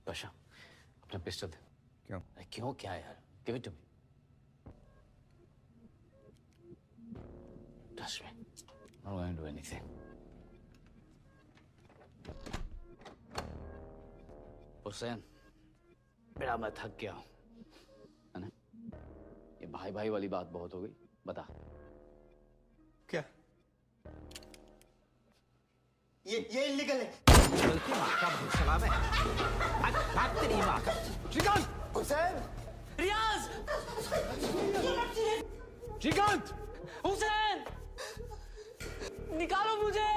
बादशाह अपना पिस्टल दे। क्यों? क्यों क्या यार? Give it to me. Trust me. I'm not going to do anything. Hussain, बेटा मैं थक गया हूं, है ना? ये भाई भाई वाली बात बहुत हो गई। बता क्या? ये इल्लीगल है। गलती माँ का सलाम है। भाग तेरी माँ का। श्रीकांत! हुसैन! रियाज! श्रीकांत! हुसैन! निकालो मुझे!